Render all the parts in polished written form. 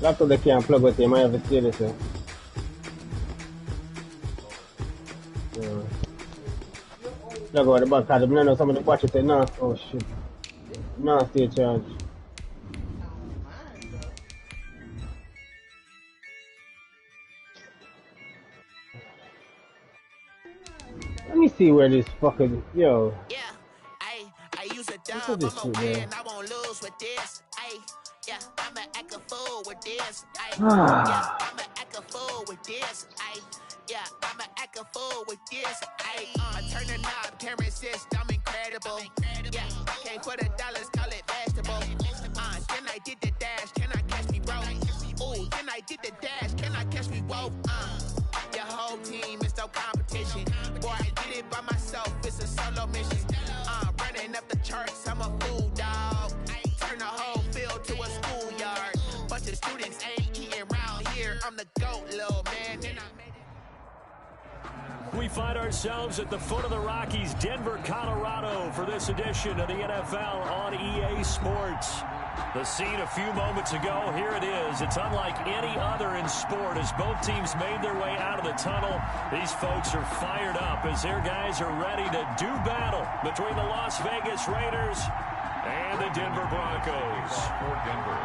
Laptop they can't plug with him, I have to say this. Plug out the back card, I know somebody watch it say, no, oh shit. No, stay charge. Let me see where this fucking, yo. Yeah, I use a dub, I'm a win, I won't lose with this. Yeah, I'ma act a fool with this. Yeah, I'ma act a fool with this. Yeah, I'ma act a fool with this. I turn the knob, camera assist, I'm incredible. Yeah, can't put a dollars, call it vegetable. Then I did the dash, can I catch me, bro? Ooh, then I did the dash, can I catch me, whoa? Your whole team is no competition. Boy, I did it by myself, it's a solo mission. Running up the charts, I'm a fool, dog. Turn the whole field to a schoolyard. Bunch of students ain't eating around here. I'm the GOAT, little man. Then I made it. We find ourselves at the foot of the Rockies, Denver, Colorado, for this edition of the NFL on EA Sports. The scene a few moments ago, here it is. It's unlike any other in sport as both teams made their way out of the tunnel. These folks are fired up as their guys are ready to do battle between the Las Vegas Raiders and the Denver Broncos. For Denver.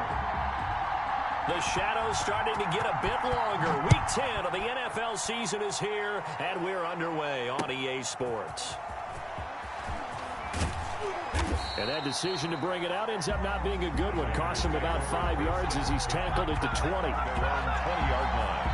The shadows starting to get a bit longer. Week 10 of the NFL season is here, and we're underway on EA Sports. And that decision to bring it out ends up not being a good one. Costs him about 5 yards as he's tackled at the 20. Around 20-yard line.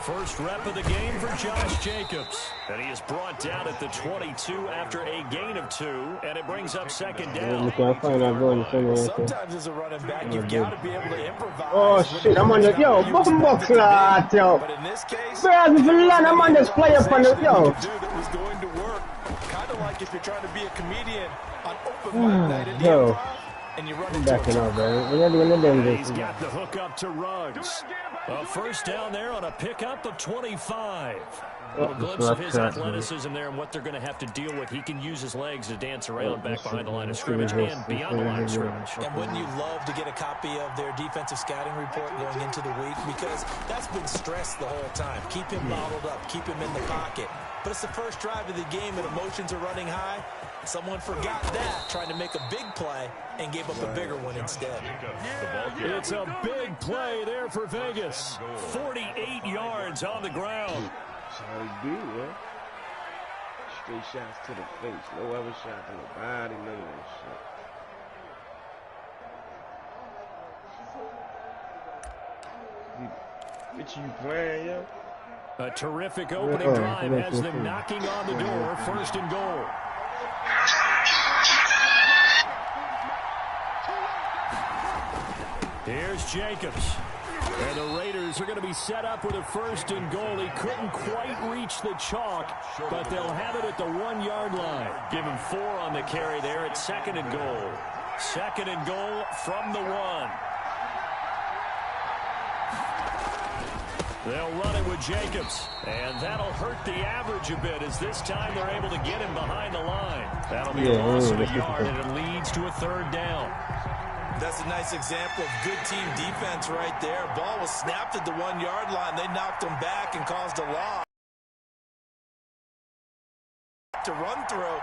First rep of the game for Josh Jacobs. And he is brought down at the 22 after a gain of 2, and it brings up second down. Sometimes as a running back, you've got to be able to improvise. Oh shit, I'm on the, yo, button box lot, yo. But in this case, I'm on this play up on the, yo. That was going to work. Kind of like if you're trying to be a comedian on open mic night at the yo. And you run into Backing up, man. He's got the hook up to Ruggs. A first down there on a pickup of 25. A glimpse of his athleticism there and what they're going to have to deal with. He can use his legs to dance around back behind the line of scrimmage and beyond the line of scrimmage. And wouldn't you love to get a copy of their defensive scouting report going into the week? Because that's been stressed the whole time. Keep him bottled up. Keep him in the pocket. But it's the first drive of the game and emotions are running high. Someone forgot that, trying to make a big play, and gave up a bigger one instead. It's a big play there for Vegas. 48 yards on the ground. That's how they do, yeah. Straight shots to the face. No other shot to the body, none of that shit. Bitch, you playing, yo? A terrific opening drive has them knocking on the door. First and goal. Here's Jacobs. And the Raiders are going to be set up with a first and goal. He couldn't quite reach the chalk, but they'll have it at the 1-yard line. Give him 4 on the carry there at second and goal. Second and goal from the 1. They'll run it with Jacobs, and that'll hurt the average a bit as this time they're able to get him behind the line. That'll be a loss of a yard, and it leads to a third down. That's a nice example of good team defense right there. Ball was snapped at the 1-yard line. They knocked him back and caused a loss. To run through,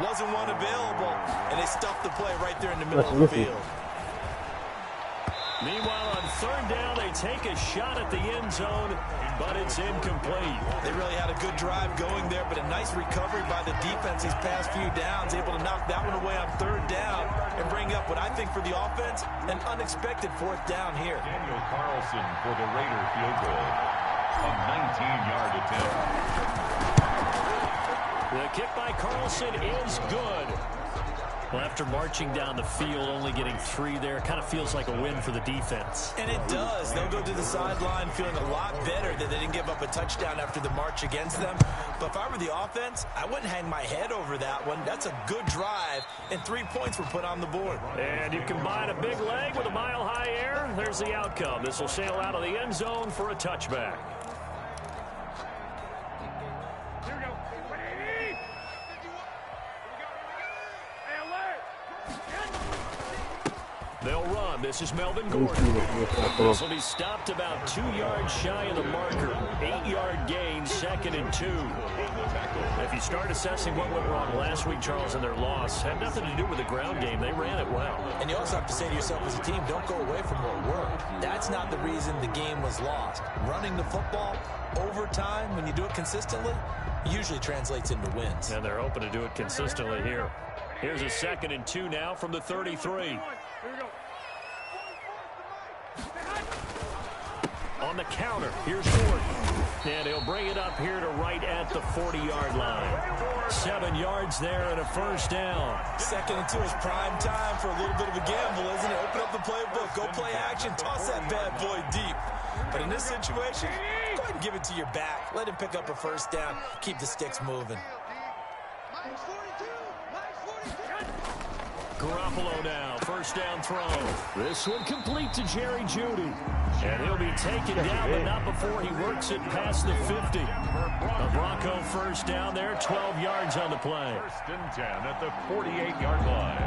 wasn't one available, and they stuffed the play right there in the middle of the field. Meanwhile, on third down, they take a shot at the end zone, but it's incomplete. They really had a good drive going there, but a nice recovery by the defense these past few downs, able to knock that one away on third down and bring up what I think for the offense, an unexpected fourth down here. Daniel Carlson for the Raider field goal. A 19-yard attempt. The kick by Carlson is good. Well, after marching down the field, only getting 3 there, kind of feels like a win for the defense. And it does. They'll go to the sideline feeling a lot better that they didn't give up a touchdown after the march against them. But if I were the offense, I wouldn't hang my head over that one. That's a good drive, and 3 points were put on the board. And you combine a big leg with a mile-high air, there's the outcome. This will sail out of the end zone for a touchback. They'll run. This is Melvin Gordon. This will be stopped about 2 yards shy of the marker. 8-yard gain, 2nd and 2. If you start assessing what went wrong last week, Charles, in their loss, had nothing to do with the ground game. They ran it well. And you also have to say to yourself as a team, don't go away from what worked. That's not the reason the game was lost. Running the football over time, when you do it consistently, usually translates into wins. And they're hoping to do it consistently here. Here's a 2nd and 2 now from the 33. On the counter, here's Gordon. And he'll bring it up here to right at the 40-yard line. 7 yards there and a first down. 2nd and 2 is prime time for a little bit of a gamble, isn't it? Open up the playbook, go play action, toss that bad boy deep. But in this situation, go ahead and give it to your back. Let him pick up a first down. Keep the sticks moving. Garoppolo now, first down throw. This one complete to Jerry Jeudy. And he'll be taken down, but not before he works it past the 50. A Bronco first down there, 12 yards on the play. 1st and 10 at the 48-yard line.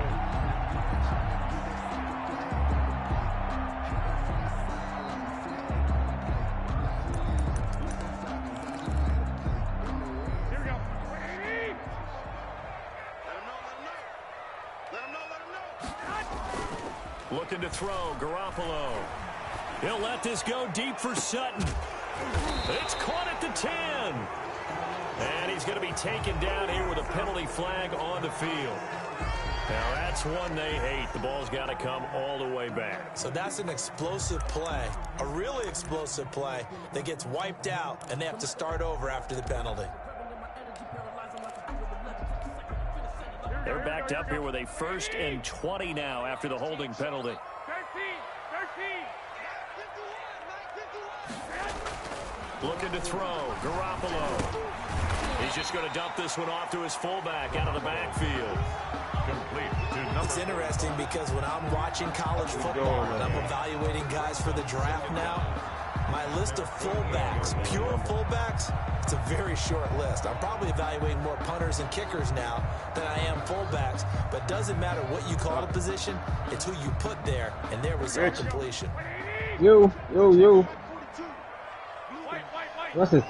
Looking to throw, Garoppolo. He'll let this go deep for Sutton. It's caught at the 10. And he's going to be taken down here with a penalty flag on the field. Now that's one they hate. The ball's got to come all the way back. So that's an explosive play, a really explosive play that gets wiped out, and they have to start over after the penalty. They're backed up here with a 1st and 20 now after the holding penalty. 13. Looking to throw, Garoppolo. He's just going to dump this one off to his fullback out of the backfield. Complete to number. It's interesting because when I'm watching college football and I'm evaluating guys for the draft now, my list of fullbacks, pure fullbacks, it's a very short list. I'm probably evaluating more punters and kickers now than I am fullbacks, but it doesn't matter what you call the position, it's who you put there, and there was our completion. You. What's this?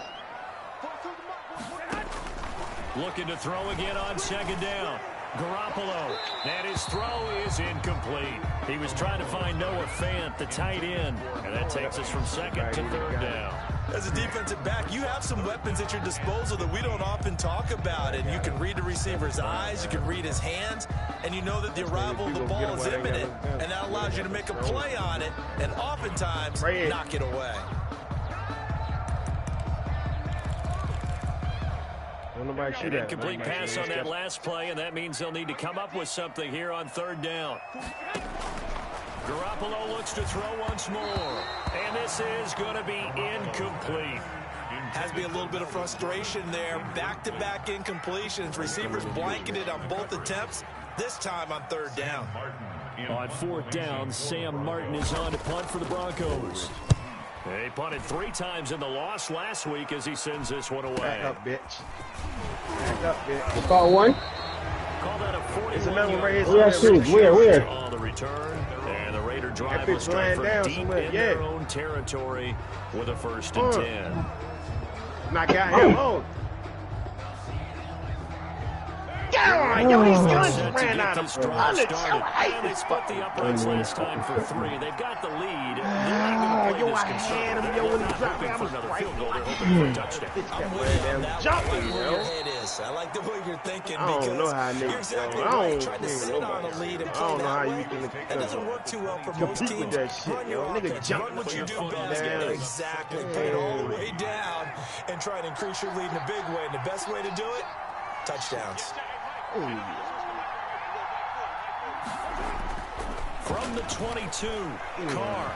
Looking to throw again on 2nd down. Garoppolo, and his throw is incomplete. He was trying to find Noah Fant, the tight end, and that takes us from 2nd to 3rd down. As a defensive back, you have some weapons at your disposal that we don't often talk about, and you can read the receiver's eyes, you can read his hands, and you know that the arrival of the ball is imminent, and that allows you to make a play on it, and oftentimes knock it away. An incomplete pass on that last play, and that means they'll need to come up with something here on 3rd down. Garoppolo looks to throw once more, and this is going to be incomplete. Has to be a little bit of frustration there. Back-to-back incompletions. Receivers blanketed on both attempts, this time on 3rd down. On 4th down, Sam Martin is on to punt for the Broncos. They punted 3 times in the loss last week as he sends this one away. Back up, bitch. Back up, bitch. You call one? Call that a 41-yard where? on the return. And the Raider drive will start from deep in their own territory with a 1st and 10. Knock out him. Oh. Yo, these guns ran out of bullets. And they split the uprights last time for 3. They've got the lead. They're not going to play this conservative. They're not hoping for another field goal. They're hoping for a touchdown. I'm with you on that. I like where your head is. I like the way you're thinking because you're exactly right. Trying to sit on a lead and play that way, that doesn't work too well for most teams. Run your offense. Run what you do best. Exactly. Put it all the way down and try and increase your lead in a big way. And the best way to do it, touchdowns. From the 22, Carr.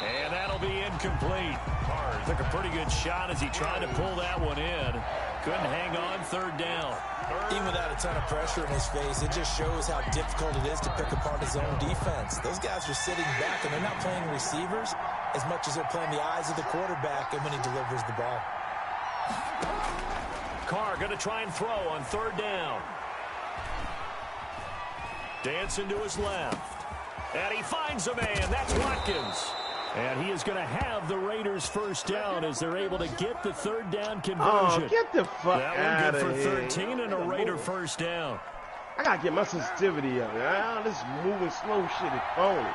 And that'll be incomplete. Carr took a pretty good shot as he tried to pull that one in. Couldn't hang on, third down. Even without a ton of pressure in his face, it just shows how difficult it is to pick apart his own defense. Those guys are sitting back, and they're not playing receivers as much as they're playing the eyes of the quarterback and when he delivers the ball. Carr going to try and throw on third down. Dancing to his left. And he finds a man. That's Watkins. And he is going to have the Raiders first down as they're able to get the third down conversion. Oh, get the fuck that out one of good for here. 13 and a Raider first down. I got to get my sensitivity up. This moving slow shit is phony.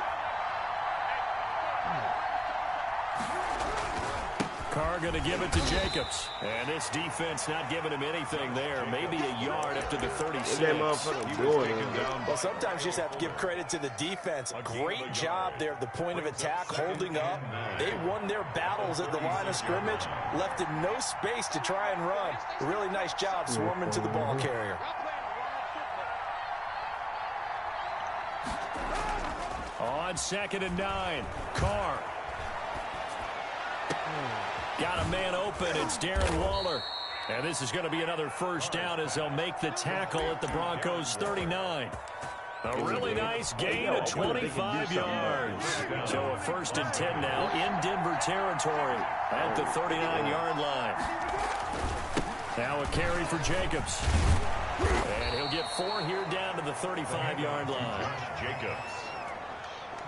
Carr going to give it to Jacobs. And this defense not giving him anything there. Maybe a yard up to the 36. That motherfucker doing it. Well, sometimes you just have to give credit to the defense. Great job there at the point of attack, holding up. They won their battles at the line of scrimmage, left him no space to try and run. A really nice job swarming to the ball carrier. On 2nd and 9, Carr. Got a man open. It's Darren Waller. And this is going to be another first down as they'll make the tackle at the Broncos 39. A really nice gain of 25 yards. So a 1st and 10 now in Denver territory at the 39-yard line. Now a carry for Jacobs. And he'll get 4 here down to the 35-yard line. Jacobs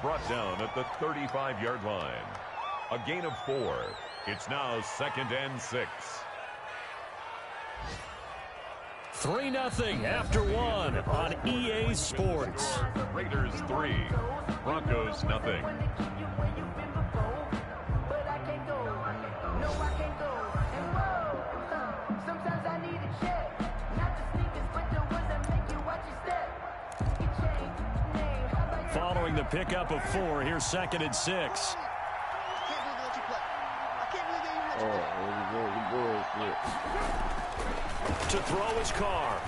brought down at the 35-yard line. A gain of 4. It's now 2nd and 6. 3-0 after 1 on EA Sports. Raiders 3, Broncos nothing. Following the pickup of 4, here's 2nd and 6. To throw his Carr.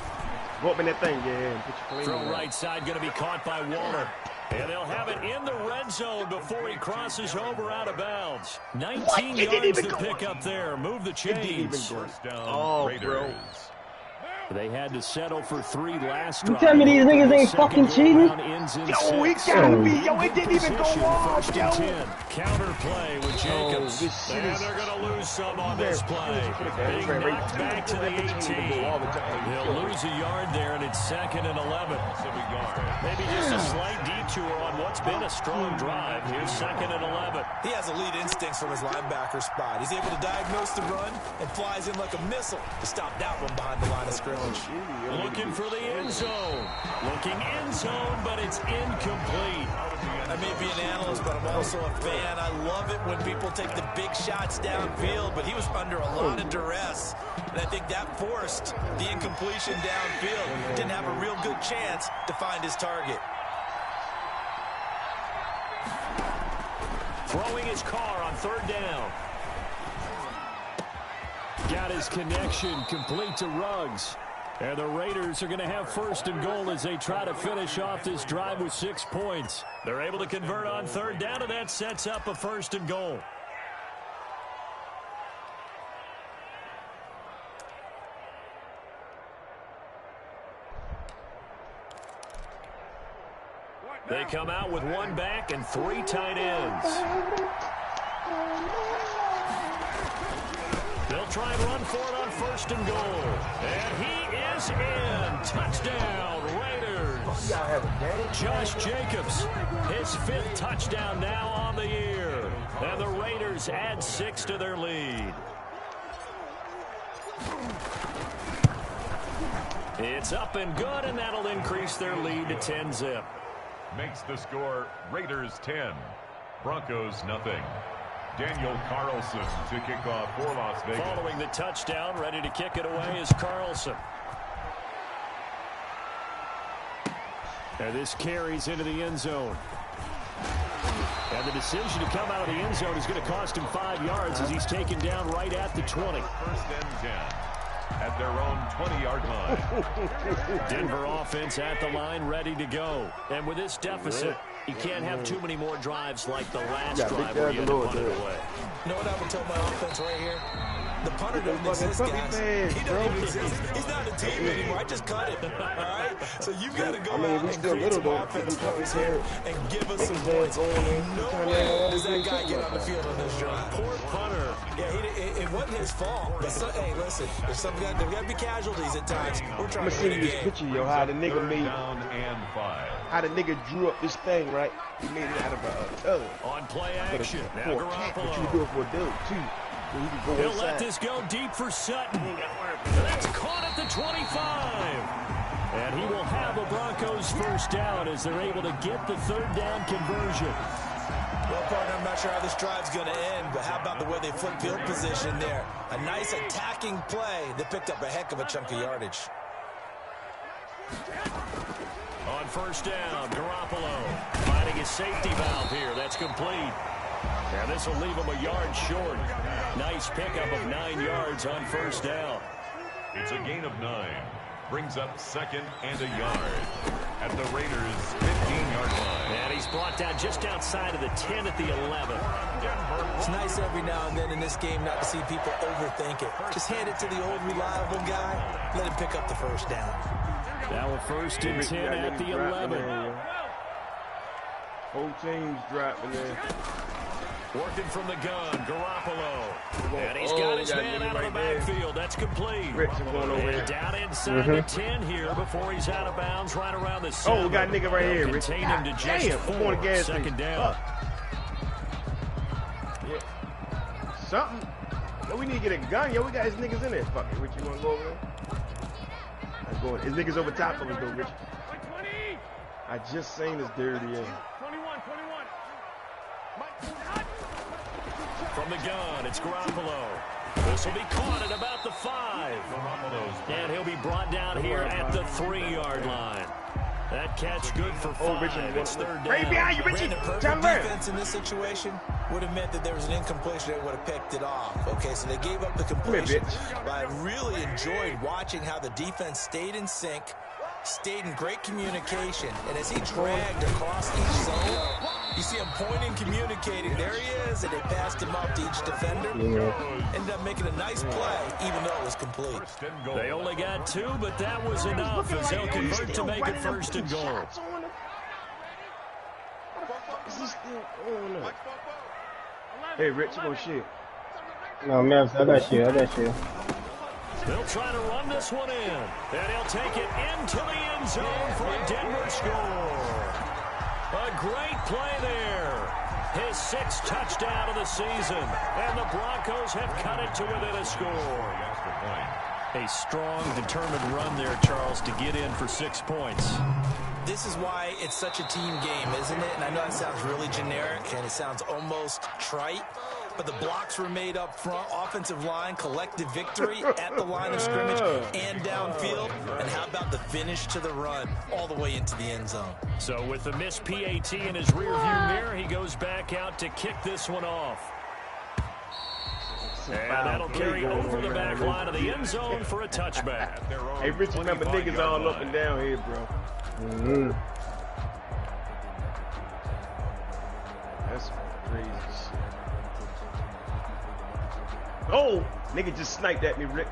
Go up in that thing, yeah. Put your Throw right side going to be caught by Waller. And they'll have it in the red zone before he crosses over out of bounds. 19 yards to pick up there. Move the chains. First down, Raiders. They had to settle for 3 last You drive. tell me these niggas ain't fucking cheating? Yo, it gotta be. Yo, it didn't even go off, 1st and 10. Counter play with Jacobs. This shit And is- they're going to lose some on this play. Being knocked back to the 18. They'll lose a yard there, and it's 2nd and 11. Maybe just a slight detour on what's been a strong drive. Here's 2nd and 11. He has elite instincts from his linebacker spot. He's able to diagnose the run and flies in like a missile to stop that one behind the line of scrimmage. Looking for the end zone. Looking end zone, but it's incomplete. I may be an analyst, but I'm also a fan. I love it when people take the big shots downfield, but he was under a lot of duress. And I think that forced the incompletion downfield. Didn't have a real good chance to find his target. Throwing his Carr on 3rd down. Got his connection complete to Ruggs. And the Raiders are going to have 1st and goal as they try to finish off this drive with 6 points. They're able to convert on 3rd down, and that sets up a 1st and goal. They come out with 1 back and 3 tight ends. They'll try and run for it on 1st and goal. And he is in. Touchdown, Raiders. Josh Jacobs, his 5th touchdown now on the year. And the Raiders add 6 to their lead. It's up and good, and that'll increase their lead to 10-zip. Makes the score Raiders 10, Broncos nothing. Daniel Carlson to kick off for Las Vegas. Following the touchdown, ready to kick it away is Carlson. And this carries into the end zone. And the decision to come out of the end zone is going to cost him 5 yards as he's taken down right at the 20. 1st and 10. at their own 20-yard line. Denver offense at the line, ready to go. And with this deficit, you can't have too many more drives like the last drive where you had to punt it away. You know what I would tell my offense right here? The punter doesn't exist, guys. He doesn't even exist. He's not a team anymore. I just cut him. All right? So you've got to go out and create some offense for us here and give us some points. No way does that guy get on the field on this drive. Poor punter. Yeah, it wasn't his fault. But hey, listen, there's got to be casualties at times. We're trying to win a game. This picture, yo, how the nigga made, Down and 5. how the nigga drew up this thing, right? He made it out of a tug. On play action, now For a cat, but you Garoppolo. do it for a dude, too. So he can go He'll inside. let this go deep for Sutton. That's caught at the 25. And he will have a Broncos first down as they're able to get the third down conversion. Well, partner, I'm not sure how this drive's going to end, but how about the way they flip field position there? A nice attacking play that picked up a heck of a chunk of yardage. On first down, Garoppolo finding his safety valve here. That's complete. And this will leave him a yard short. Nice pickup of 9 yards on first down. It's a gain of 9. Brings up 2nd and a yard at the Raiders' 15-yard line. And he's brought down just outside of the 10 at the 11. It's nice every now and then in this game not to see people overthink it. Just hand it to the old reliable guy. Let him pick up the first down. Now a 1st and 10 at the 11. Whole team's dropping there. Working from the gun, Garoppolo. And he's got his man out of the backfield. That's complete. And down inside the 10 here before he's out of bounds right around the 7. Oh, we got a nigga right here, Rich. Contain him to just 4. Second down. Yeah. Something. Yo, we need to get a gun. Yo, we got his niggas in there. Fuck it, Rich. You want to go over there? I'm going. His niggas over top of us, though, Rich. I just seen this dirty ass. From the gun, it's Garoppolo. This will be caught at about the 5. And he'll be brought down here at the 3-yard line. That catch good for 5. It's third down. Right behind you, Richie. The perfect defense in this situation would have meant that there was an incompletion that would have picked it off. Okay, so they gave up the completion. But I really enjoyed watching how the defense stayed in sync, stayed in great communication, and as he dragged across each zone, you see him pointing, communicating. There he is, and they passed him off to each defender. Ended up making a nice play, even though it was complete. They only got 2, but that was enough as they'll convert to make it 1st and goal. Hey, Rich, you gonna shoot? No, man, I got you. They'll try to run this one in, and he'll take it into the end zone for a Denver score. A great play there. His 6th touchdown of the season, and the Broncos have cut it to within a score. A strong, determined run there, Charles, to get in for 6 points. This is why it's such a team game, isn't it? And I know it sounds really generic, and it sounds almost trite, but the blocks were made up front, offensive line, collective victory at the line of scrimmage and downfield. And how about the finish to the run all the way into the end zone? So with the missed PAT in his rearview mirror, he goes back out to kick this one off. And that'll carry over the back line of the end zone for a touchback. Hey, Rich, remember niggas all up and down here, bro. That's crazy shit. Oh, nigga just sniped at me, Rich.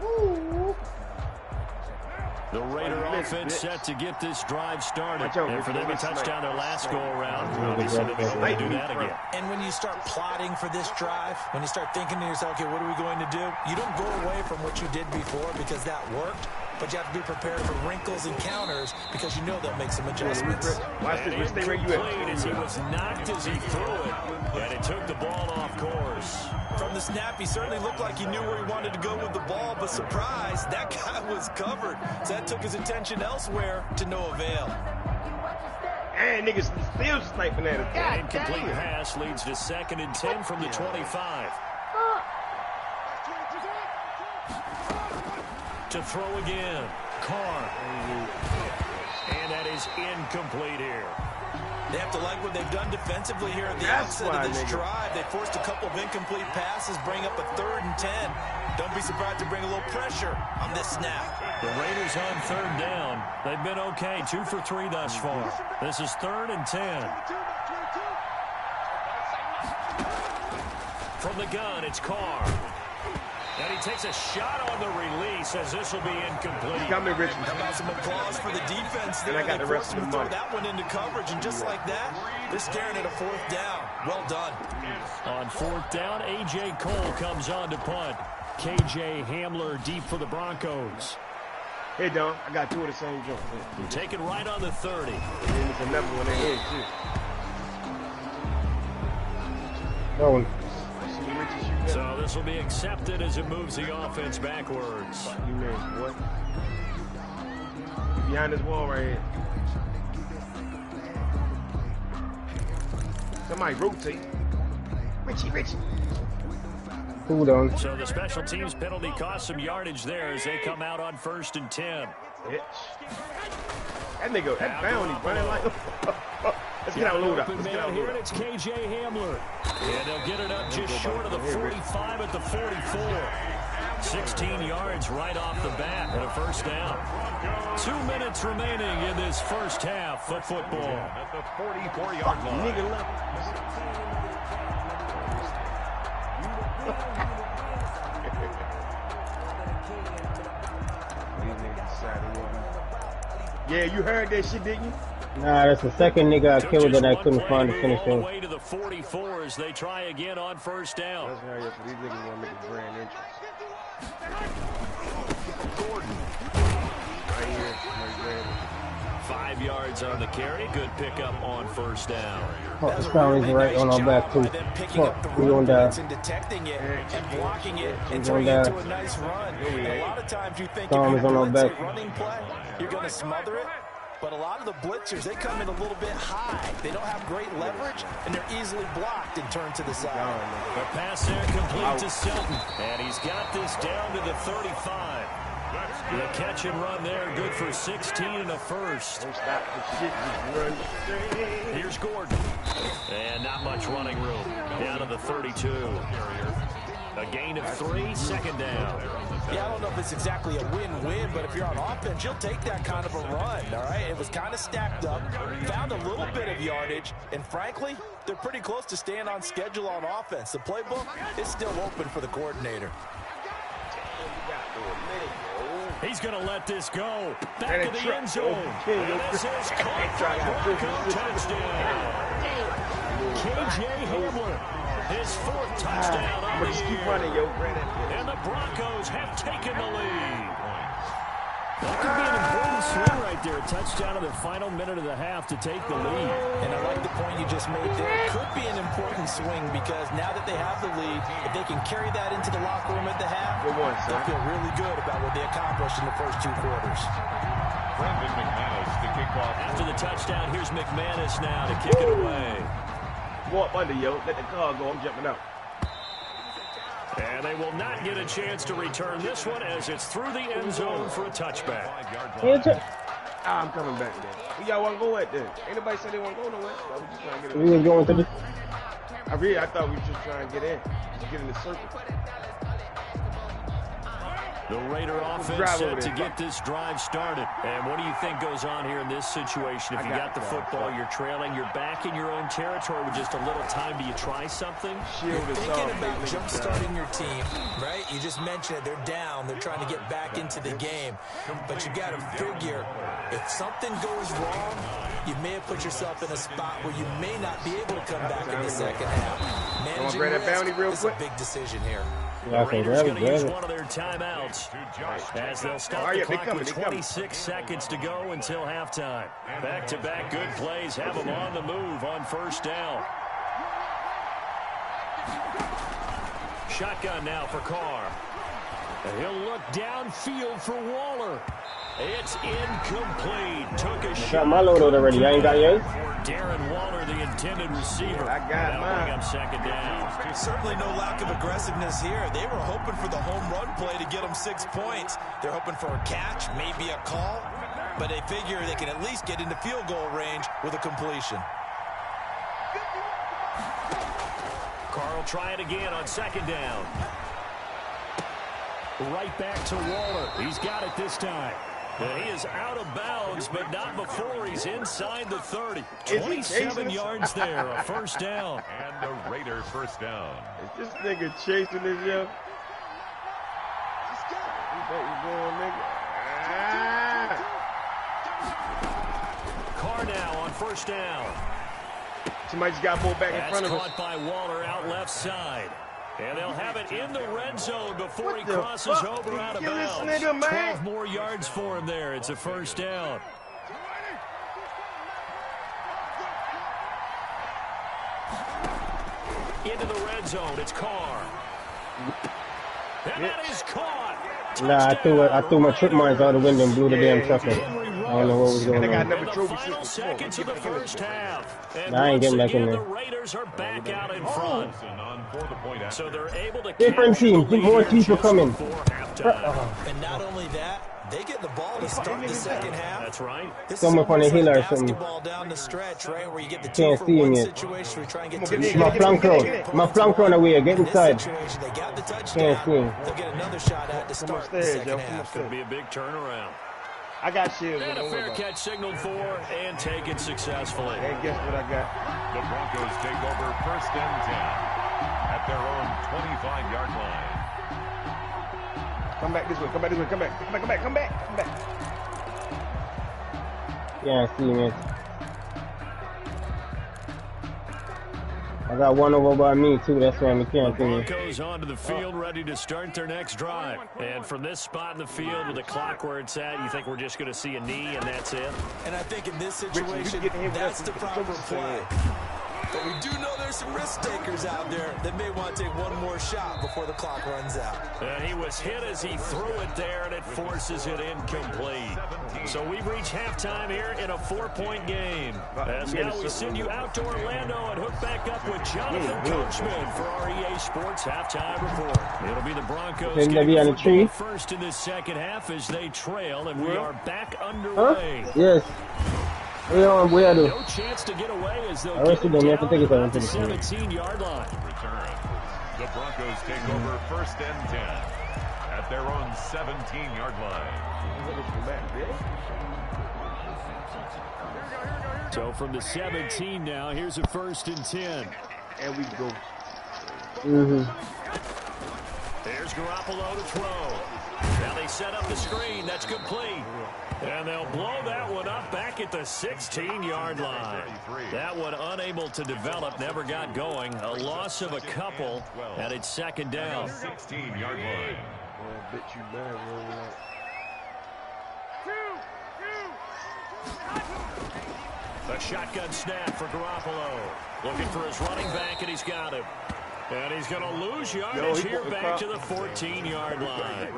Woo. The Raider offense set to get this drive started. And for them to touch down their last go-around, obviously they'll be able to do that again. And when you start plotting for this drive, when you start thinking to yourself, okay, what are we going to do? You don't go away from what you did before because that worked, but you have to be prepared for wrinkles and counters because you know they'll make some adjustments. Watch this, Rich. Stay where you at. As he was knocked as he threw it, and it took the ball off course. From the snap, he certainly looked like he knew where he wanted to go with the ball, but surprise, that guy was covered. So that took his attention elsewhere to no avail. And niggas still sniping at us. An incomplete pass leads to 2nd and 10 from the 25. To throw again, Carr. And that is incomplete here. They have to like what they've done defensively here at the outset of this drive. They forced a couple of incomplete passes, bring up a 3rd and 10. Don't be surprised to bring a little pressure on this snap. The Raiders on 3rd down. They've been okay, 2 for 3 thus far. This is 3rd and 10. From the gun, it's Carr. And he takes a shot on the release as this will be incomplete. Got me, Rich. How about some applause for the defense there? And I got the rest of the money. Throw that one into coverage, and just like that, they're staring at a 4th down. Well done. On 4th down, A.J. Cole comes on to punt. K.J. Hamler deep for the Broncos. Hey, Don, I got 2 of the same joint. Take it right on the 30. And it's another one in here, too. That one. So this will be accepted as it moves the offense backwards. You mean what? Behind this wall right here. Somebody rotate. Richie. Cool down. So the special teams penalty cost some yardage there as they come out on 1st and 10. Bitch. That nigga, that bounty running like. Let's get our load up. Let's get our Here load up. it's K.J. Hamler. And they'll get it up just short of the 45 at the 44. 16 yards right off the bat and a 1st down. 2 minutes remaining in this first half of football. At the 44-yard line. Nigga left. Yeah, you heard that shit, didn't you? Nah, that's the second nigga I killed that I couldn't find to finish all the him. way to the 44 as they try again on 1st down. Let's hurry up, these niggas want to make a grand entrance. Gordon. Right here, grand 5 yards on the carry. Good pickup on 1st down. Fuck, this bounty's right on our back too. Fuck, we gonna die. And detecting it and blocking it and gonna turning it die. into a nice run. And a lot of times you think Tom if is you on our blitz a back. running play, you're going to smother it. But a lot of the blitzers, they come in a little bit high. They don't have great leverage, and they're easily blocked and turned to the side. The pass there complete to Selton. And he's got this down to the 35. The catch and run there, good for 16 and a 1st. Don't stop the shit, just run straight. Here's Gordon. And not much running room. Down to the 32. A gain of 3, 2nd down. Yeah, I don't know if it's exactly a win-win, but if you're on offense, you'll take that kind of a run, all right? It was kind of stacked up, found a little bit of yardage, and frankly, they're pretty close to staying on schedule on offense. The playbook is still open for the coordinator. He's going to let this go. Back of the end zone. And this is caught for a Bronco touchdown. K.J. Hamler. His 4th touchdown on the year. And the Broncos have taken the lead. That could be an important swing right there. A touchdown in the final minute of the half to take the lead. And I like the point you just made there. It could be an important swing because now that they have the lead, if they can carry that into the locker room at the half, they'll feel really good about what they accomplished in the first 2 quarters. Brandon McManus to kick off. After the touchdown, here's McManus now to kick it away. Go up under, yo. Let the car go. I'm jumping out. And they will not get a chance to return this one as it's through the end zone for a touchback. I'm coming back then. Who y'all want to go at then? Anybody said they want to go nowhere? I was just trying to get in. We ain't going to the... I thought we were just trying to get in. Just get in the circle. The Raider offense set to get this drive started. And what do you think goes on here in this situation? If you got the football, you're trailing, you're back in your own territory with just a little time. Do you try something? You're thinking about jump-starting your team, right? You just mentioned it. They're down. They're trying to get back into the game. But you got to figure, if something goes wrong, you may have put yourself in a spot where you may not be able to come back in the second half. Managing risk is a big decision here. The Raiders going to use one of their timeouts as they'll stop the clock with 26 seconds to go until halftime. Back-to-back good plays have them on the move on 1st down. Shotgun now for Carr. And he'll look downfield for Waller. It's incomplete. Took a shot. Got my load already. I ain't got yours. Darren Waller, the intended receiver. I got mine. Bring up 2nd down. Certainly no lack of aggressiveness here. They were hoping for the home run play to get them 6 points. They're hoping for a catch, maybe a call. but they figure they can at least get into field goal range with a completion. Carl try it again on second down. Right back to Waller. He's got it this time. He is out of bounds, but not before he's inside the 30. 27 yards there, a first down. And the Raiders first down. Is this nigga chasing this, yo? You think you going, nigga? Carr now on first down. Somebody just got more back in front of us. That's caught by Waller out left side. And they'll have it in the red zone before he crosses over out of bounds. Nigga, 12 more yards for him there. It's a first down. Into the red zone. It's Carr. And that is caught. Nah, I threw my trip mines out the window and blew the damn truck up. I don't know what was going on. The final seconds of the first half. And I ain't getting back in the there. Raiders are back out in front. So they're able to Different team, more people coming. And not only that, they get the ball to start the second half. That's right. Someone from the hill or something. Basketball down the stretch, right, where you get the Can't see him 2-for-1 yet. situation. We try and get My flank road. My flank run away. Get inside. They got the touchdown. Can't see him. They'll get another shot at to start the second half. Could be a big turnaround. I got shields. And a fair catch signaled for and taken successfully. And guess what I got? The Broncos take over first and 10 at their own 25-yard line. Come back this way. Come back this way. Come back. Come back. Come back. Come back. Come back. Yeah, I see him. I got one over by me too. That's why I can't see him. Broncos onto the field, ready to start their next drive. And from this spot in the field with the clock where it's at, you think we're just going to see a knee and that's it? And I think in this situation, that's the proper play. But we do know there's some risk takers out there that may want to take one more shot before the clock runs out. And he was hit as he threw it there, and it forces it incomplete. So we've reached halftime here in a 4-point game. As now we send you out to Orlando and hook back up with Jonathan Coachman for our EA Sports halftime report. It'll be the Broncos getting first in this second half as they trail, and we are back underway. Yes. No chance to get away as they'll get it down to the 17-yard line. Return. The Broncos take over first and 10 at their own 17-yard line. So from the 17 now, here's a first and 10. And we go. There's Garoppolo to throw. Now they set up the screen. That's complete. And they'll blow that one up back at the 16-yard line. That one unable to develop, never got going. A loss of a couple, and it's second down. 16-yard line. A shotgun snap for Garoppolo. Looking for his running back, and he's got him. And he's going to lose yardage here back to the 14-yard line.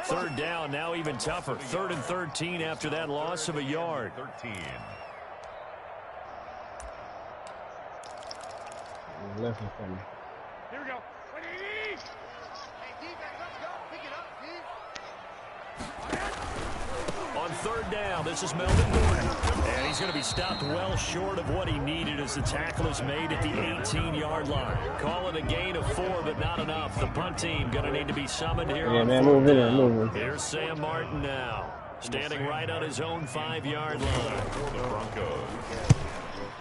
Third down, now even tougher. 3rd and 13 after that loss of a yard. 13. Here we go. On third down, this is Melvin Gordon. And he's going to be stopped well short of what he needed as the tackle is made at the 18-yard line. Call it a gain of 4, but not enough. The punt team going to need to be summoned here. Yeah, man, move in. Here's Sam Martin now, standing right on his own 5-yard line. The Broncos.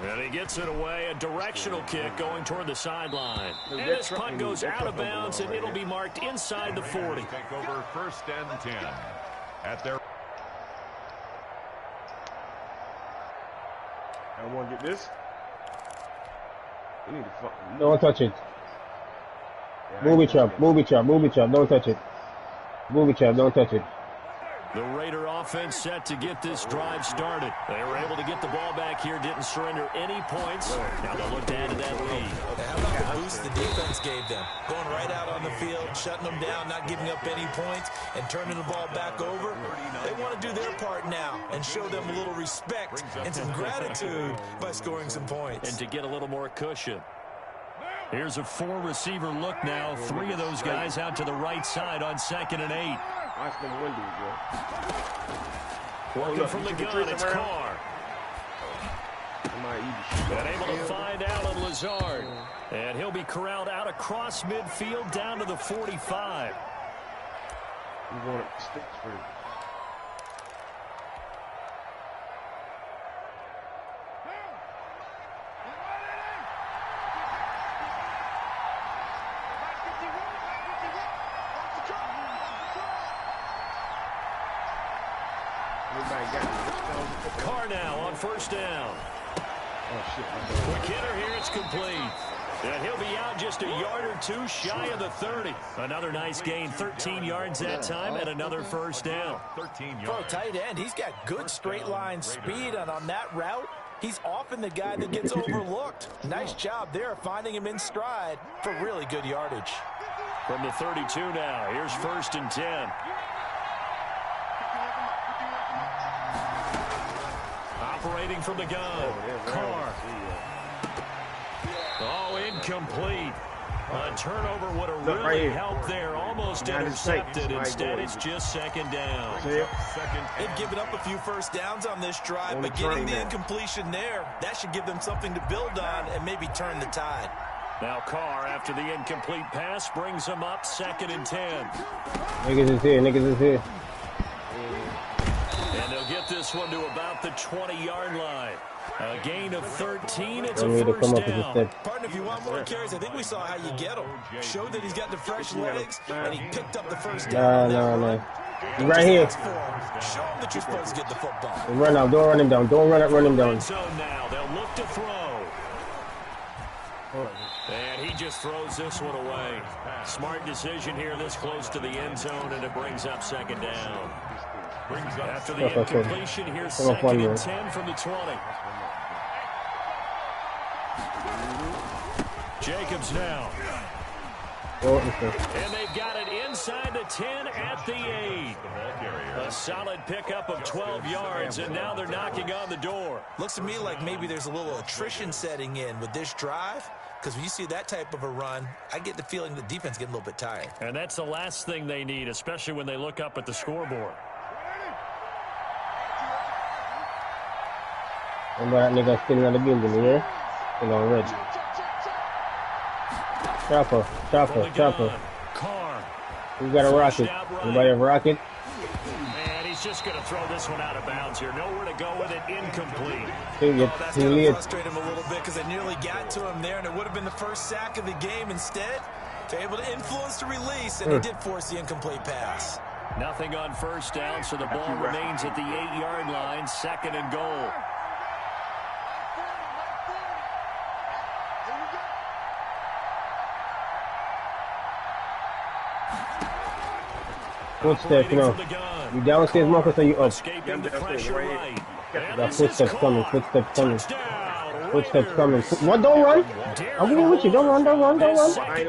And he gets it away, a directional kick going toward the sideline. And this punt goes out of bounds, and it'll be marked inside the 40. Take over first and 10 at their... I want to get this. We need to fucking... Don't touch it. Booby trap. Don't touch it. Booby trap. Don't touch it. The Raider offense set to get this drive started. They were able to get the ball back here, didn't surrender any points. Now they'll look to add to that lead. How about the boost the defense gave them? Going right out on the field, shutting them down, not giving up any points, and turning the ball back over. They want to do their part now and show them a little respect and some gratitude by scoring some points. And to get a little more cushion. Here's a 4-receiver look now. 3 of those guys out to the right side on 2nd and 8. Watch them windows, bro. Working from the gun, it's Carr. And able to find Alan Lazard. And he'll be corralled out across midfield down to the 45. We want it sticks for it. Carr now on first down. McKinnon here, it's complete. And he'll be out just a yard or two shy of the 30. Another nice gain, 13 yards that time, and another first down. 13 yards. For a tight end, he's got good straight line speed, and on that route, he's often the guy that gets overlooked. Nice job there finding him in stride for really good yardage. From the 32 now, here's first and 10. Operating from the gun, Carr. Oh, incomplete. A turnover would have really helped there. Almost intercepted. Instead, it's just second down. They've given up a few first downs on this drive, but getting the incompletion there, that should give them something to build on and maybe turn the tide. Now Carr, after the incomplete pass, brings him up second and 10. Niggas is here. Niggas is here. And they'll get this one to about the 20-yard line. A gain of 13. It's Don't a need to first come up with down. this. Partner, if you want more carries, I think we saw how you get him. Showed that he's got the fresh legs, and he picked up the first down. No. He's right here. Show him that you're supposed to get the football. Run out. Don't run him down. Don't run him down. Red zone now. They'll look to throw. And he just throws this one away. Smart decision here this close to the end zone, and it brings up second down. After the incompletion, here's second and 10 from the 20. Jacobs now. And they've got it inside the 10 at the 8. A solid pickup of 12 yards, and now they're knocking on the door. Looks to me like maybe there's a little attrition setting in with this drive, because when you see that type of a run, I get the feeling the defense getting a little bit tired. And that's the last thing they need, especially when they look up at the scoreboard. Remember that nigga still in the building here? Still on red. Chopper. Carr. We got a rocket. Anybody have a rocket? And he's just going to throw this one out of bounds here. Nowhere to go with it. Incomplete. That's going to frustrate him a little bit because they nearly got to him there, and it would have been the first sack of the game. Instead, they're able to influence the release, and he did force the incomplete pass. Nothing on first down, so the ball remains at the 8-yard line. Second and goal. Footsteps, you know. You downstairs, Marcus, or you up? Escaping the pressure right. Got footsteps coming. What? Don't run. I'm going with you. Don't run.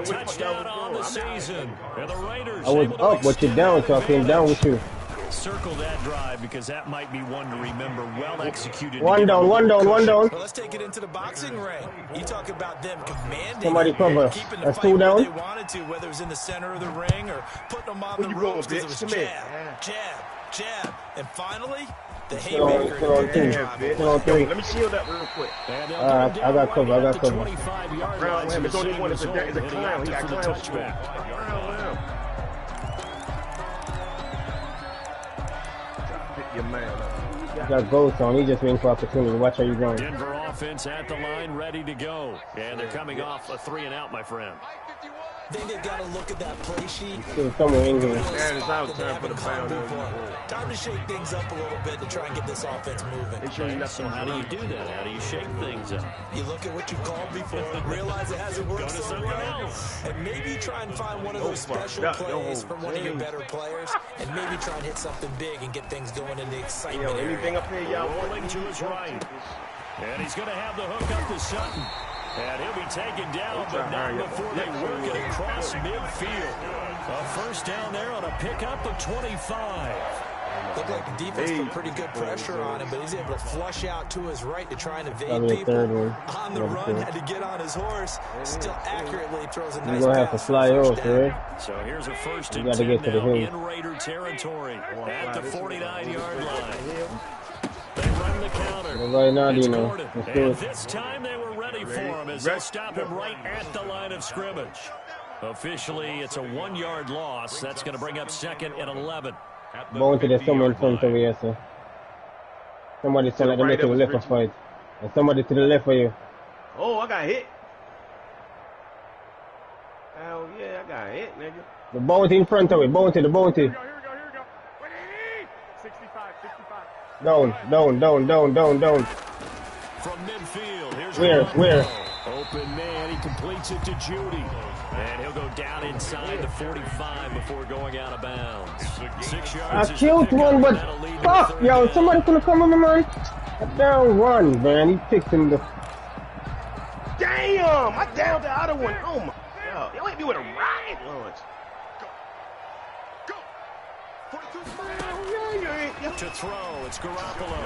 Touchdown on the season. And the Raiders I was up, but you're down, so I came down with you. Circle that drive because that might be one to remember. Well executed. One down. Well, let's take it into the boxing ring. You talk about them commanding. Somebody cover. Keeping the That's fight 2 down. where they wanted to, whether it was in the center of the ring or putting them on the ropes because it was jab, and finally the haymaker. Still on 3. Let me shield that real quick. I got cover. 25-yard line. It's only one. It's a clown. He got clown touchback. Your man up. Got ghosts on. He just waiting for opportunity. Watch how you going. Denver offense at the line, ready to go. And they're coming off a 3-and-out, my friend. I think they've got to look at that play sheet. Still somewhere in here. And it's out time for the pound. Time to shake things up a little bit to try and get this offense moving. So how do you do that? How do you shake things up? You look at what you called before, realize it hasn't worked so well, and maybe you try and find one of those special plays from one of your better players, and maybe try and hit something big and get things going in the excitement area. Anything up here, y'all rolling to his right. And he's going to have the hook up to Sutton. And he'll be taken down, but not before they work it across midfield. A first down there on a pickup of 25. Looked like the defense put pretty good pressure on him, but he's able to flush out to his right to try and evade people. On the run, had to get on his horse. Still accurately throws a nice pass. You're going to have to fly over, right? So here's a first and 10 now in Raider territory at the 49-yard line. They run the counter. Right now, It's Dino. Gordon. And this time they were ready for him as they stop him right at the line of scrimmage. Officially, it's a 1-yard loss. That's going to bring up 2nd and 11. Bounty, there's someone in front of you, sir. Somebody to the left of the left of fight. And somebody to the left of you. Oh, I got hit. Hell yeah, I got hit, nigga. The bounty in front of you. Bounty, the bounty. Here we go. 65. Down. From midfield, here's Where? Open man, he completes it to Judy. And he'll go down inside the 45 before going out of bounds. 6 yards. I killed one, but fuck, yo, somebody could have come on, man. A down one, man. He picked him the. Damn! I downed the other one. Oh my god. Y'all hit me with a rocket launch. To throw, it's Garoppolo.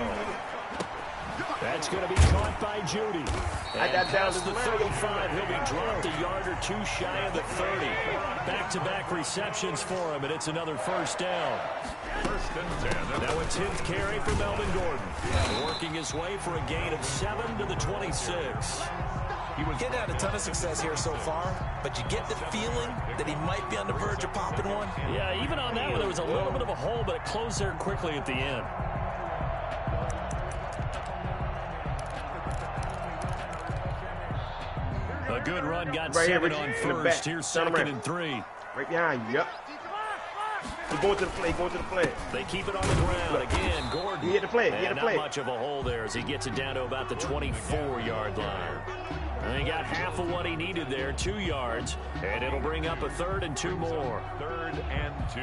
That's going to be caught by Judy. And past the 35, he'll be dropped a yard or two shy of the 30. Back-to-back receptions for him, and it's another first down. First and 10. Now a 10th carry for Melvin Gordon. Working his way for a gain of 7 to the 26. He was getting out a ton of success here so far, but you get the feeling that he might be on the verge of popping one. Yeah, even on that one, there was a little bit of a hole, but it closed there quickly at the end. A good run got right 7 here, on in the first. back. Here's 2nd and 3. Right behind you, yep. He's going to the play, They keep it on the ground. Again, Gordon. He hit the play, Not much of a hole there as he gets it down to about the 24-yard line. And he got half of what he needed there, 2 yards. And it'll bring up a 3rd and 2 more. 3rd and 2.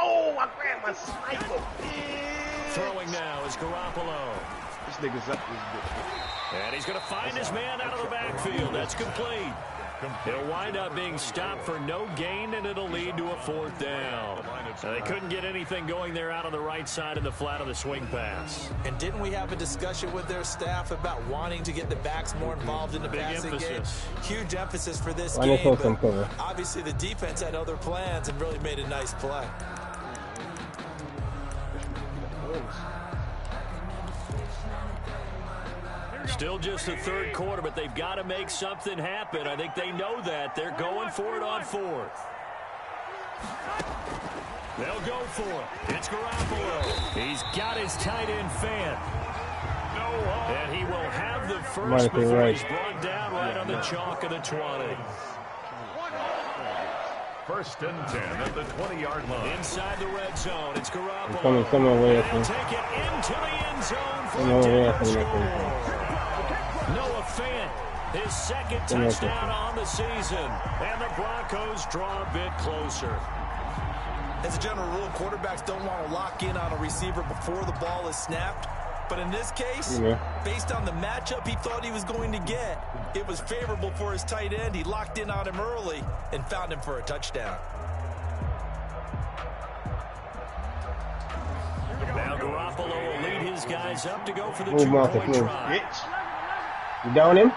Oh, I grabbed my sniper. Throwing now is Garoppolo. This nigga's up this bitch. And he's going to find his man out of the backfield. That's complete. He'll wind up being stopped for no gain, and it'll lead to a 4th down. They couldn't get anything going there out on the right side in the flat of the swing pass. And didn't we have a discussion with their staff about wanting to get the backs more involved in the passing game? Huge emphasis for this game, but obviously the defense had other plans and really made a nice play. Still just the 3rd quarter, but they've got to make something happen. I think they know that. They're going for it on 4th. They'll go for it. It's Garoppolo. He's got his tight end fan. And he will have the first before he's brought down right on the chalk of the 20. First and 10 at the 20-yard line. Inside the red zone, it's Garoppolo. Come away, They'll take it into the end zone for a down score. Noah Fant, his 2nd touchdown on the season. And the Broncos draw a bit closer. As a general rule, quarterbacks don't want to lock in on a receiver before the ball is snapped. But in this case, based on the matchup he thought he was going to get, it was favorable for his tight end. He locked in on him early and found him for a touchdown. Now Garoppolo will lead his guys up to go for the 2-point try. You down him?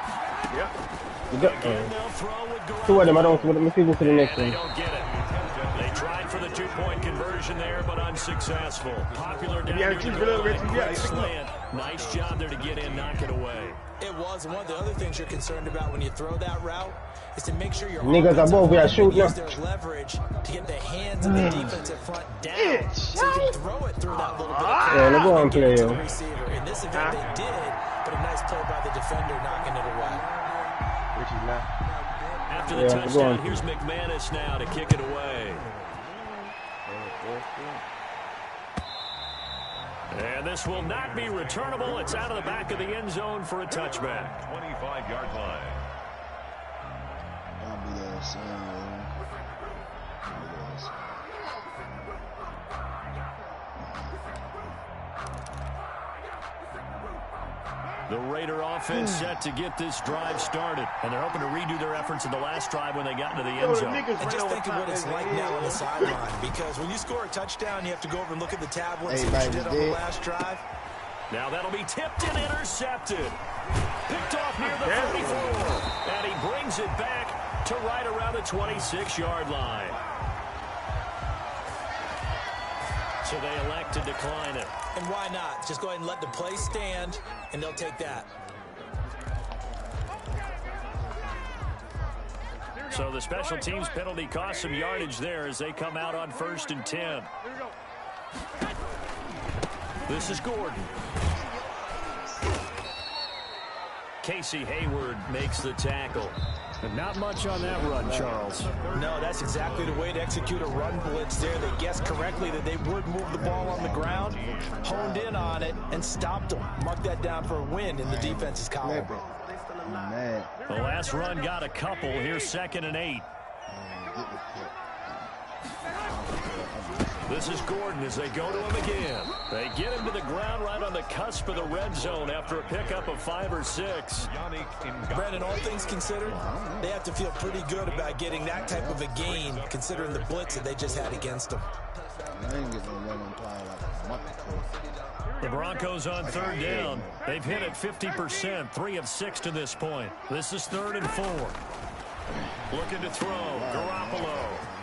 Yeah. You got, 2 of them. I don't let me see this to the next one. They don't get it. They tried for the 2-point conversion there, but unsuccessful. Popular down here. Slant. Nice job there to get in, knock it away. It was. And one of the other things you're concerned about when you throw that route is to make sure your niggas above we are shooting. Use their leverage to get the hands of the defensive front down, so you can throw it through that little bit of go on, play, yo. receiver. In this event, they did, but a nice play by the defender knocking it away. After the touchdown, here's McManus now to kick it away. And this will not be returnable. It's out of the back of the end zone for a touchback. 25-yard line. The Raider offense set to get this drive started. And they're hoping to redo their efforts in the last drive when they got into the end zone. And just think of what it's like now on the sideline. Because when you score a touchdown, you have to go over and look at the tablet and see what you did on the last drive. Now that'll be tipped and intercepted. Picked off near the 34. And he brings it back to right around the 26-yard line. So they elect to decline it. And why not? Just go ahead and let the play stand, and they'll take that. So the special teams penalty cost some yardage there as they come out on 1st and 10. This is Gordon. Casey Hayward makes the tackle. And not much on that run, Charles. No, that's exactly the way to execute a run blitz there. They guessed correctly that they would move the ball on the ground, honed in on it, and stopped them. Mark that down for a win in the defense's column. The last run got a couple. Here's 2nd and 8. This is Gordon as they go to him again. They get him to the ground right on the cusp of the red zone after a pickup of 5 or 6. Brandon, all things considered, they have to feel pretty good about getting that type of a gain considering the blitz that they just had against them. The Broncos on 3rd down. They've hit it 50%, 3 of 6 to this point. This is 3rd and 4. Looking to throw. Garoppolo.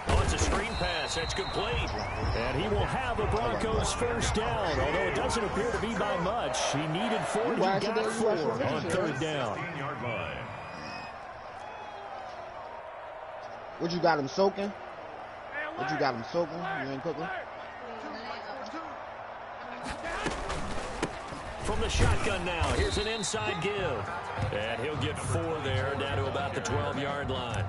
Oh, it's a screen pass. That's complete. And he will have the Broncos 1st down, although it doesn't appear to be by much. He needed 4. He got 4 on 3rd down. What you got him soaking? What you got him soaking? You ain't cooking? From the shotgun now, here's an inside give. And he'll get 4 there, down to about the 12-yard line.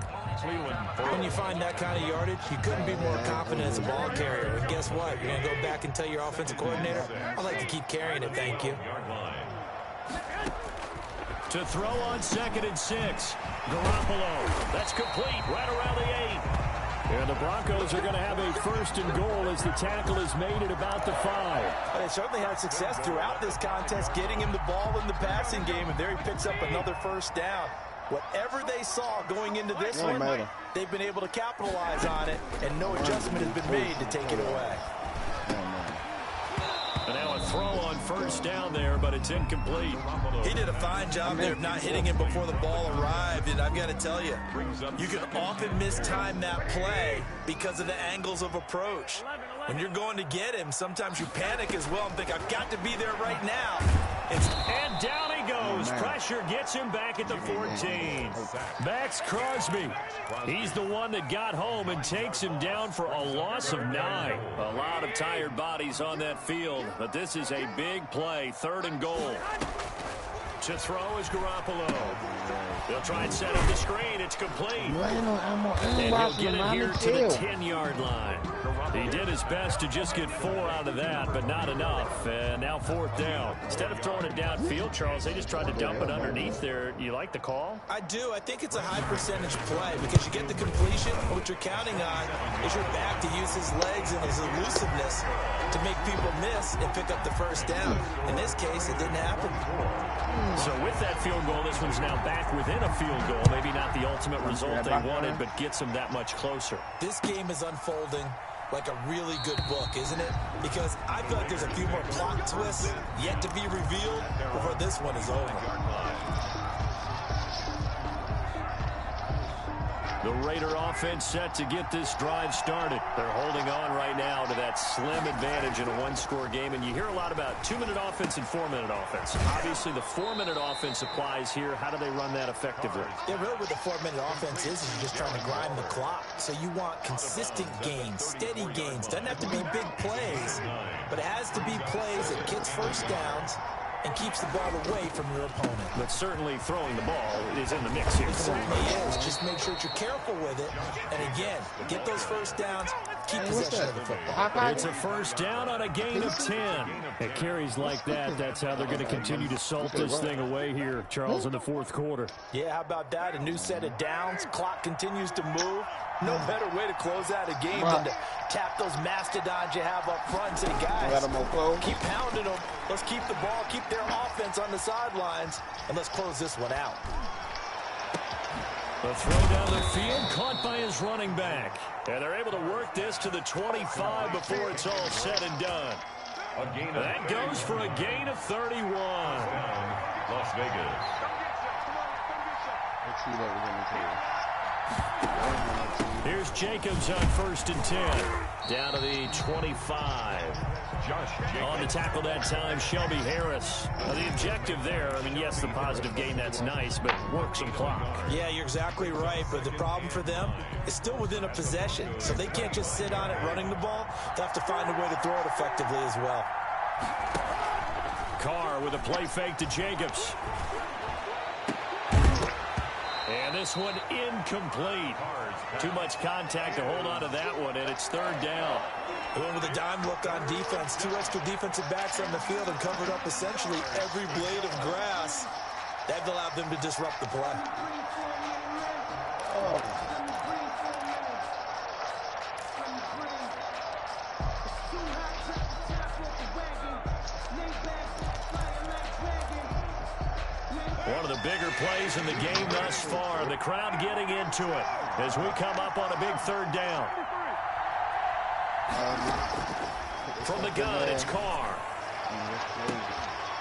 When you find that kind of yardage, you couldn't be more confident as a ball carrier. And guess what? You're going to go back and tell your offensive coordinator, I'd like to keep carrying it, thank you. To throw on 2nd and 6. Garoppolo. That's complete right around the 8. And the Broncos are going to have a 1st and goal as the tackle is made at about the 5. Well, they certainly had success throughout this contest getting him the ball in the passing game, and there he picks up another 1st down. Whatever they saw going into this one, they've been able to capitalize on it, and no adjustment has been made to take it away. And now a throw on 1st down there, but it's incomplete. He did a fine job there of not hitting him before the ball arrived, and I've got to tell you, you can often mistime that play because of the angles of approach. When you're going to get him, sometimes you panic as well and think, I've got to be there right now. And down he goes. Pressure gets him back at the 14. Max Crosby. He's the one that got home and takes him down for a loss of 9. A lot of tired bodies on that field, but this is a big play. 3rd and goal. To throw is Garoppolo. They'll try and set up the screen. It's complete. And he'll get it here to the 10-yard line. He did his best to just get 4 out of that, but not enough. And now 4th down. Instead of throwing it downfield, Charles, they just tried to dump it underneath there. You like the call? I do. I think it's a high percentage play because you get the completion. What you're counting on is your back to use his legs and his elusiveness to make people miss and pick up the 1st down. In this case, it didn't happen. So with that field goal, this one's now back within a field goal. Maybe not the ultimate result they wanted, but gets them that much closer. This game is unfolding like a really good book, isn't it? Because I feel like there's a few more plot twists yet to be revealed before this one is over. The Raider offense set to get this drive started. They're holding on right now to that slim advantage in a 1-score game. And you hear a lot about 2-minute offense and 4-minute offense. Obviously, the 4-minute offense applies here. How do they run that effectively? Yeah, really what the 4-minute offense is you're just trying to grind the clock. So you want consistent gains, steady gains. Doesn't have to be big plays, but it has to be plays that gets 1st downs and keeps the ball away from your opponent. But certainly throwing the ball is in the mix here. It certainly is. Just make sure that you're careful with it. And again, get those 1st downs keep possession of the football. It's a first down on a gain of 10. It carries like that. That's how they're going to continue to salt this thing away here, Charles, in the fourth quarter. Yeah, how about that? A new set of downs. Clock continues to move. No better way to close out a game than to tap those mastodons you have up front and say, guys, keep pounding them. Let's keep the ball, keep their offense on the sidelines, and let's close this one out. The throw down the field, caught by his running back. And they're able to work this to the 25 before it's all said and done. That goes for a gain of 31. Las Vegas. Let's see what we're going to do. Here's Jacobs on 1st and 10. Down to the 25. On the tackle that time, Shelby Harris. Now, the objective there, I mean, yes, the positive gain, that's nice, but work some clock. Yeah, you're exactly right, but the problem for them is still within a possession, so they can't just sit on it running the ball. They have to find a way to throw it effectively as well. Carr with a play fake to Jacobs. And this one incomplete. Too much contact to hold on to that one, and it's 3rd down. Going with a dime look on defense. 2 extra defensive backs on the field and covered up essentially every blade of grass. That allowed them to disrupt the play. One of the bigger plays in the game thus far. The crowd getting into it as we come up on a big 3rd down. From the gun, it's Carr.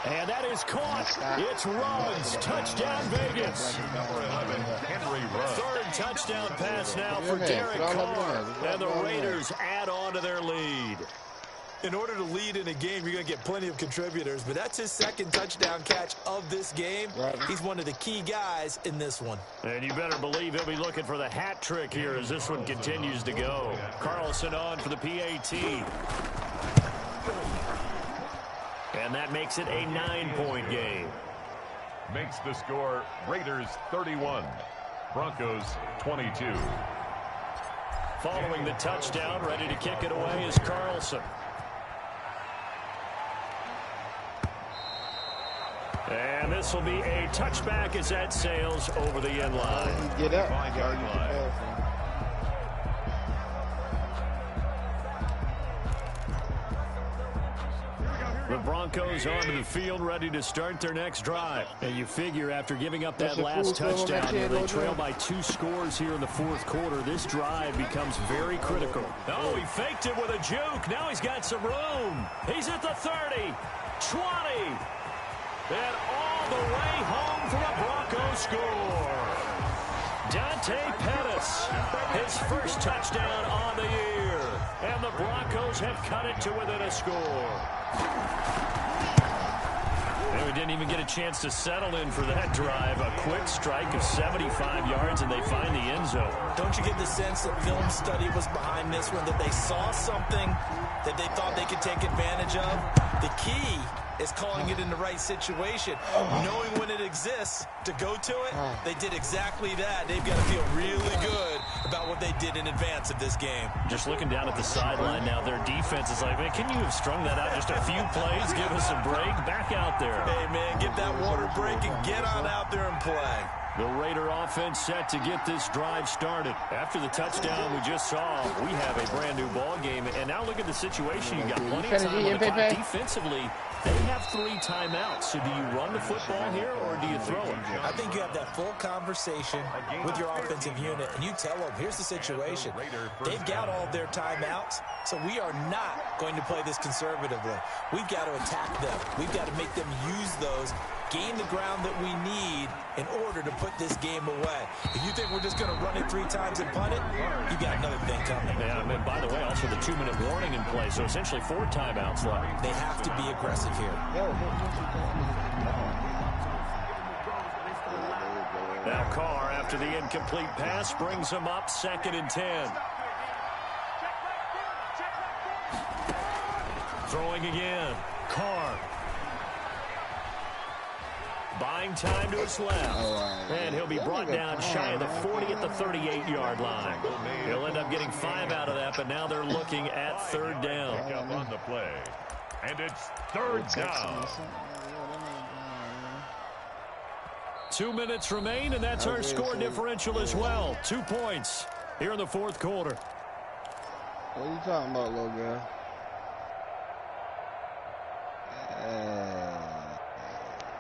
And that is caught. It's Ruggs. Touchdown, Vegas. Number 11, Henry Ruggs. 3rd touchdown pass now for Derek Carr. And the Raiders add on to their lead. In order to lead in a game, you're going to get plenty of contributors, but that's his 2nd touchdown catch of this game. He's one of the key guys in this one. And you better believe he'll be looking for the hat trick here as this one continues to go. Carlson on for the PAT. And that makes it a 9-point game. Makes the score Raiders 31, Broncos 22. Following the touchdown, ready to kick it away is Carlson. And this will be a touchback as that sails over the end line. Get up. The Broncos onto the field, ready to start their next drive. And you figure after giving up that last touchdown, they trail by 2 scores here in the 4th quarter. This drive becomes very critical. Oh, he faked it with a juke. Now he's got some room. He's at the 30, 20. And all the way home for a Broncos score. Dante Pettis, his 1st touchdown on the year. And the Broncos have cut it to within a score. And we didn't even get a chance to settle in for that drive. A quick strike of 75 yards, and they find the end zone. Don't you get the sense that film study was behind this one, that they saw something that they thought they could take advantage of? The key is calling it in the right situation, knowing when it exists to go to it. They did exactly that. They've got to feel really good about what they did in advance of this game. Just looking down at the sideline now, their defense is like, man, can you have strung that out just a few plays? Give us a break. Back out there. Hey, man, get that water break and get on out there and play. The Raider offense set to get this drive started. After the touchdown we just saw, we have a brand new ball game. And now look at the situation. You got plenty of time on the clock. Defensively, they have 3 timeouts. So do you run the football here or do you throw it? I think you have that full conversation with your offensive unit, and you tell them, here's the situation. They've got all their timeouts, so we are not going to play this conservatively. We've got to attack them. We've got to make them use those, gain the ground that we need in order to put this game away. If you think we're just going to run it 3 times and punt it, you got another thing coming. Yeah, I mean, by the way, also the 2-minute warning in play, so essentially 4 timeouts left. They have to be aggressive here. Now Carr, after the incomplete pass, brings him up 2nd and 10. Throwing again. Carr. Buying time to his left. And he'll be brought down shy of the 40 at the 38-yard line. He'll end up getting 5 out of that, but now they're looking at third down. On the play. And it's third down. 2 minutes remain, and that's our score differential as well. 2 points here in the fourth quarter. What are you talking about, little girl?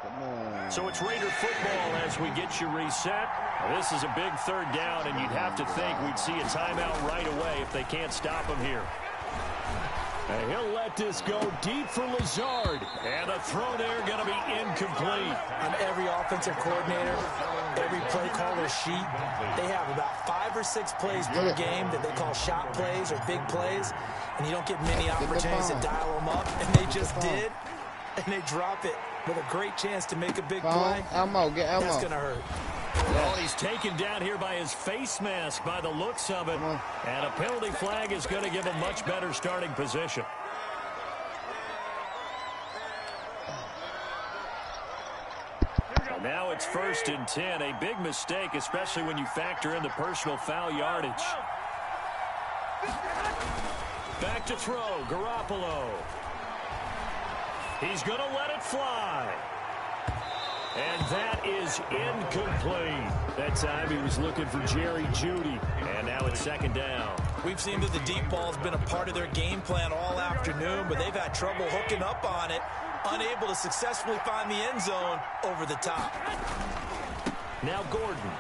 Come on. So it's Raider football as we get you reset. This is a big third down, and you'd have to think we'd see a timeout right away if they can't stop him here. And he'll let this go deep for Lazard. And the throw there going to be incomplete. On every offensive coordinator, every play caller sheet, they have about 5 or 6 plays per game that they call shot plays or big plays. And you don't get many opportunities to dial them up. And they just did. And they drop it with a great chance to make a big play. Ammo, get ammo. That's going to hurt. Oh, he's taken down here by his face mask by the looks of it. And a penalty flag is going to give him much better starting position. Now it's 1st and 10. A big mistake, especially when you factor in the personal foul yardage. Back to throw. Garoppolo. He's going to let it fly. And that is incomplete. That time he was looking for Jerry Jeudy. And now it's 2nd down. We've seen that the deep ball has been a part of their game plan all afternoon, but they've had trouble hooking up on it, unable to successfully find the end zone over the top. Now Gordon.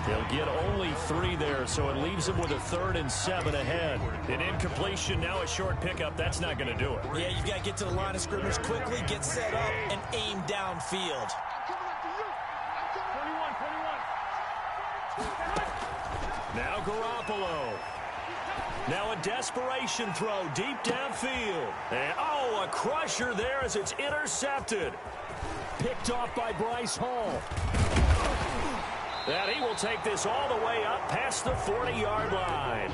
They'll get only 3 there, so it leaves them with a 3rd and 7 ahead. An incompletion, now a short pickup. That's not going to do it. Yeah, you've got to get to the line of scrimmage quickly, get set up, and aim downfield. Now Garoppolo. Now a desperation throw deep downfield. And, oh, a crusher there as it's intercepted. Picked off by Bryce Hall. And he will take this all the way up past the 40-yard line.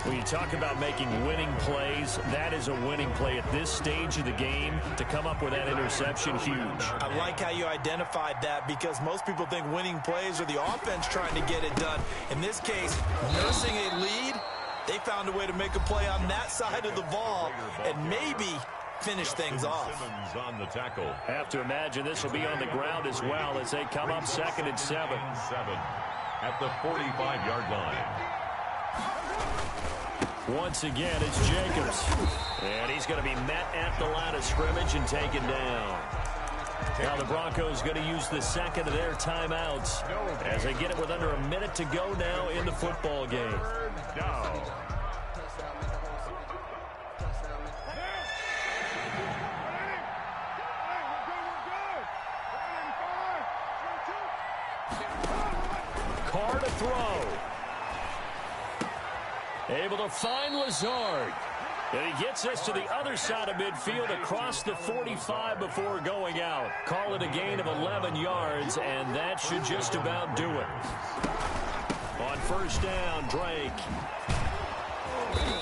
When you talk about making winning plays, that is a winning play at this stage of the game. To come up with that interception, huge. I like how you identified that because most people think winning plays are the offense trying to get it done. In this case, nursing a lead, they found a way to make a play on that side of the ball and maybe finish things off. On the tackle. Have to imagine this will be on the ground as well as they come up 2nd and 7. At the 45-yard line. Once again, it's Jacobs. And he's going to be met at the line of scrimmage and taken down. Now the Broncos going to use the 2nd of their timeouts as they get it with under a minute to go now in the football game. Down. Carr to throw. Able to find Lazard. And he gets us to the other side of midfield across the 45 before going out. Call it a gain of 11 yards, and that should just about do it. On 1st down, Drake.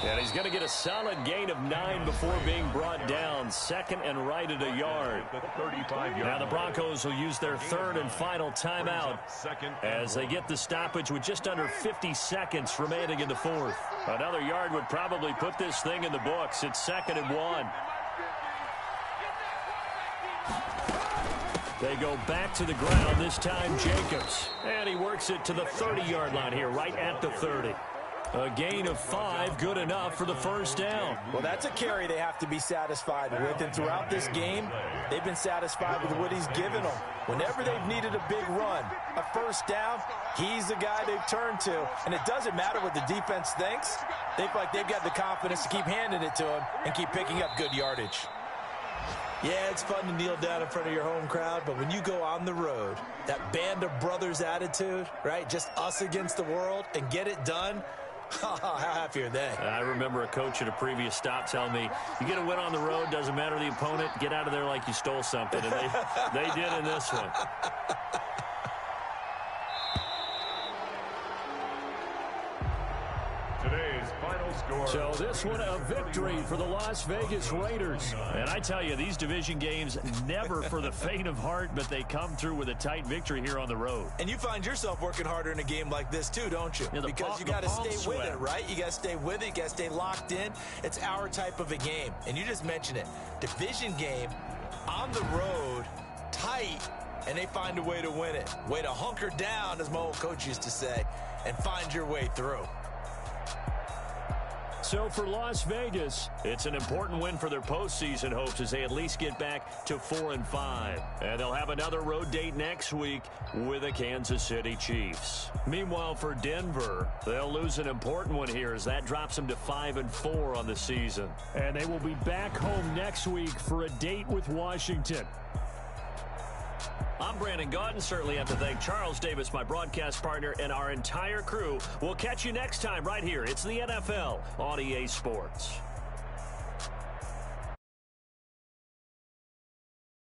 And he's going to get a solid gain of 9 before being brought down. 2nd and right at a yard. Now the Broncos will use their 3rd and final timeout as they get the stoppage with just under 50 seconds remaining in the 4th. Another yard would probably put this thing in the books. It's 2nd and 1. They go back to the ground, this time Jacobs. And he works it to the 30-yard line here, right at the 30. A gain of 5, good enough for the 1st down. Well, that's a carry they have to be satisfied with. And throughout this game, they've been satisfied with what he's given them. Whenever they've needed a big run, a 1st down, he's the guy they've turned to. And it doesn't matter what the defense thinks. They feel like they've got the confidence to keep handing it to him and keep picking up good yardage. Yeah, it's fun to kneel down in front of your home crowd, but when you go on the road, that band of brothers attitude, right, just us against the world, and get it done, how happy are they? I remember a coach at a previous stop telling me, you get a win on the road, doesn't matter the opponent, get out of there like you stole something. And they did in this one. Today's final So this one a victory for the Las Vegas Raiders. And I tell you, these division games never for the faint of heart, but they come through with a tight victory here on the road. And you find yourself working harder in a game like this too, don't you? Yeah, because you got to stay with it, right? You got to stay with it. You got to stay locked in. It's our type of a game. And you just mentioned it. Division game on the road, tight, and they find a way to win it. Way to hunker down, as my old coach used to say, and find your way through. So for Las Vegas, it's an important win for their postseason hopes as they at least get back to 4-5. And they'll have another road date next week with the Kansas City Chiefs. Meanwhile, for Denver, they'll lose an important one here as that drops them to 5-4 on the season. And they will be back home next week for a date with Washington. I'm Brandon Gaudin. Certainly have to thank Charles Davis, my broadcast partner, and our entire crew. We'll catch you next time right here. It's the NFL on EA Sports.